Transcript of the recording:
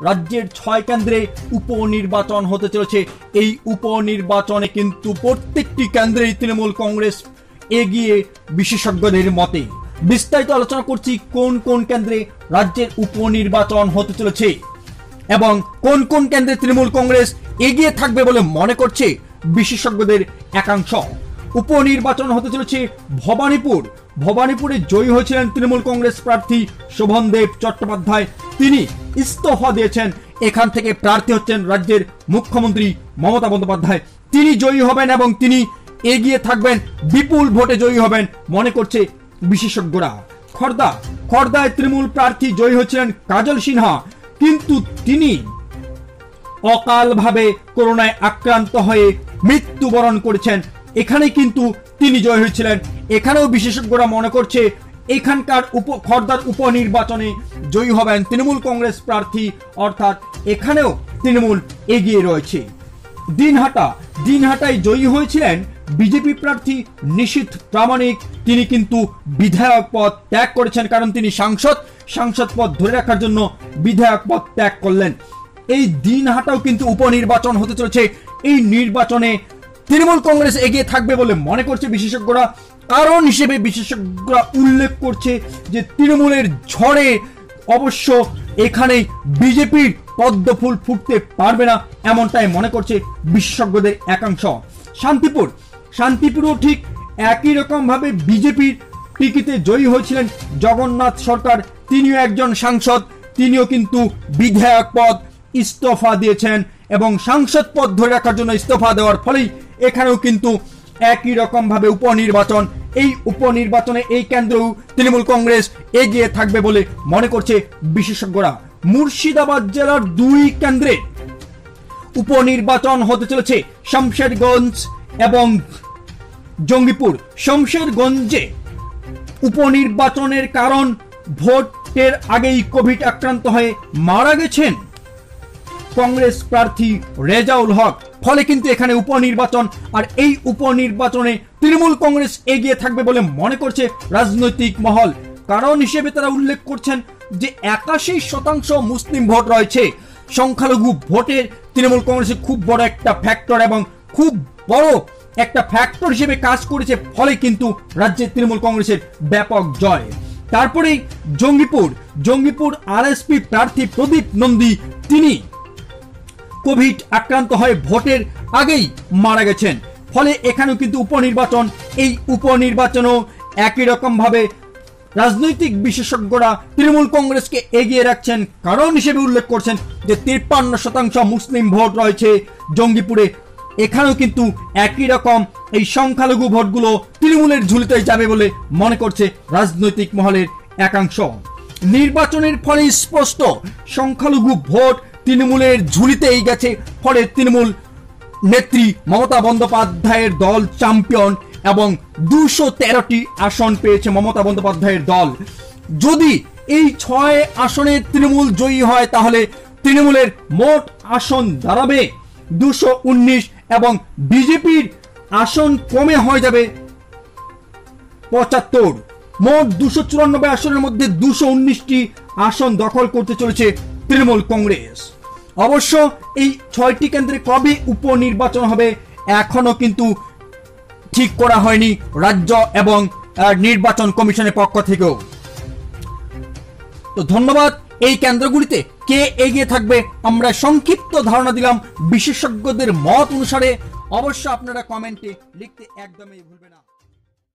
রাজ্যের 6 কেন্দ্রে উপনির্বাচন হতে চলেছে। এই উপনির্বাচনে কিন্তু প্রত্যেকটি কেন্দ্রেই তৃণমূল কংগ্রেস এগিয়ে বিশেষজ্ঞদের মতে। বিস্তারিত আলোচনা করছি কোন কোন কেন্দ্রে রাজ্যের উপনির্বাচন হতে চলেছে এবং কোন কোন কেন্দ্রে তৃণমূল কংগ্রেস এগিয়ে থাকবে বলে মনে করছে বিশেষজ্ঞদের একাংশ। উপনির্বাচন হতে চলেছে ভবানীপুরে জয়ী হয়েছিলেন তৃণমূল কংগ্রেস প্রার্থী শোভনদেব চট্টোপাধ্যায়। তিনি ইস্তফা দিয়েছেন। এখান থেকে প্রার্থী হচ্ছেন রাজ্যের মুখ্যমন্ত্রী মমতা বন্দ্যোপাধ্যায়। তিনি জয়ী হবেন এবং তিনি এগিয়ে থাকবেন, বিপুল ভোটে জয়ী হবেন মনে করছে বিশেষজ্ঞরা। খড়দায় তৃণমূল প্রার্থী জয়ী হয়েছিলেন কাজল সিনহা, কিন্তু তিনি অকালভাবে করোনায় আক্রান্ত হয়ে মৃত্যুবরণ করেছেন। এখানে কিন্তু তিনি জয় হয়েছিলেন। এখানেও বিশেষজ্ঞরা মনে করছে এখানকার খড়দার উপনির্বাচনে জয়ী হবেন তৃণমূল কংগ্রেস প্রার্থী, অর্থাৎ এখানেও তৃণমূল এগিয়ে রয়েছে। দিনহাটায় জয়ী হয়েছিলেন বিজেপি প্রার্থী নিশীথ প্রামাণিক। তিনি কিন্তু বিধায়ক পদ ত্যাগ করেছেন, কারণ তিনি সাংসদ পদ ধরে রাখার জন্য বিধায়ক পদ ত্যাগ করলেন। এই দিনহাটাও কিন্তু উপনির্বাচন হতে চলেছে। এই নির্বাচনে তৃণমূল কংগ্রেস এগিয়ে থাকবে বলে মনে করছে বিশেষজ্ঞরা। কারণ হিসেবে বিশেষজ্ঞরা উল্লেখ করছে যে তৃণমূলের ঝড়ে অবশ্য এখানে বিজেপির পদ্মফুল ফুটতে পারবে না, এমনটাই মনে করছে বিশেষজ্ঞদের একাংশ। শান্তিপুরও ঠিক একই রকম ভাবে বিজেপির টিকিটে জয়ী হয়েছিলেন জগন্নাথ সরকার। তিনিও একজন সাংসদ, তিনিও কিন্তু বিধায়ক পদ ইস্তফা দিয়েছেন এবং সাংসদ পদ ধরে রাখার জন্য ইস্তফা দেওয়ার ফলেই এখানেও কিন্তু একই রকম ভাবে উপনির্বাচন। এই উপনির্বাচনে এই কেন্দ্রেও তৃণমূল কংগ্রেস এগিয়ে থাকবে বলে মনে করছে বিশেষজ্ঞরা। মুর্শিদাবাদ জেলার 2 কেন্দ্রে উপনির্বাচন হতে চলেছে, শমশেরগঞ্জ এবং জঙ্গিপুর। শমশেরগঞ্জে উপনির্বাচনের কারণ ভোটের আগেই কোভিড আক্রান্ত হয়ে মারা গেছেন কংগ্রেস প্রার্থী রেজাউল হক। ফলে কিন্তু এখানে উপনির্বাচন, আর এই উপনির্বাচনে তৃণমূল কংগ্রেস এগিয়ে থাকবে বলে মনে করছে রাজনৈতিক মহল। কারণ হিসেবে তারা উল্লেখ করছেন যে 81% মুসলিম ভোট রয়েছে। সংখ্যালঘু ভোটের তৃণমূল কংগ্রেসের খুব বড় একটা ফ্যাক্টর এবং খুব বড় একটা ফ্যাক্টর হিসেবে কাজ করেছে। ফলে কিন্তু রাজ্যের তৃণমূল কংগ্রেসের ব্যাপক জয়। তারপরে জঙ্গিপুর আরএসপি প্রার্থী প্রদীপ নন্দী, তিনি কোভিড আক্রান্ত হয়ে ভোটের আগেই মারা গেছেন। ফলে এখানেও কিন্তু উপনির্বাচন। এই উপনির্বাচনও একই রকম ভাবে রাজনৈতিক বিশেষজ্ঞরা তৃণমূল কংগ্রেসকে এগিয়ে রাখছেন। কারণ হিসেবে উল্লেখ করছেন যে 53% মুসলিম ভোট রয়েছে জঙ্গিপুরে। এখানেও কিন্তু একই রকম এই সংখ্যালঘু ভোটগুলো তৃণমূলের ঝুলিতে যাবে বলে মনে করছে রাজনৈতিক মহলের একাংশ। নির্বাচনের ফলে স্পষ্ট সংখ্যালঘু ভোট তৃণমূলের ঝুলিতেই গেছে। ফলে তৃণমূল নেত্রী মমতা বন্দ্যোপাধ্যায়ের দল চ্যাম্পিয়ন এবং 213টি আসন পেয়েছে মমতা বন্দ্যোপাধ্যায়ের দল। যদি এই 6 আসনে তৃণমূল জয়ী হয় তাহলে তৃণমূলের মোট আসন দাঁড়াবে 219 এবং বিজেপির আসন কমে হয়ে যাবে 75। মোট 294 আসনের মধ্যে 219টি আসন দখল করতে চলেছে তৃণমূল কংগ্রেস। অবশ্য এই 6টি কেন্দ্রে কবে উপনির্বাচন হবে এখনো কিন্তু ঠিক করা হয়নি রাজ্য এবং নির্বাচন কমিশনের পক্ষ থেকেও। তো ধন্যবাদ। এই কেন্দ্রগুলিতে কে এগিয়ে থাকবে আমরা সংক্ষিপ্ত ধারণা দিলাম বিশেষজ্ঞদের মত অনুসারে। অবশ্য আপনারা কমেন্টে লিখতে একদমই ভুলবেন না।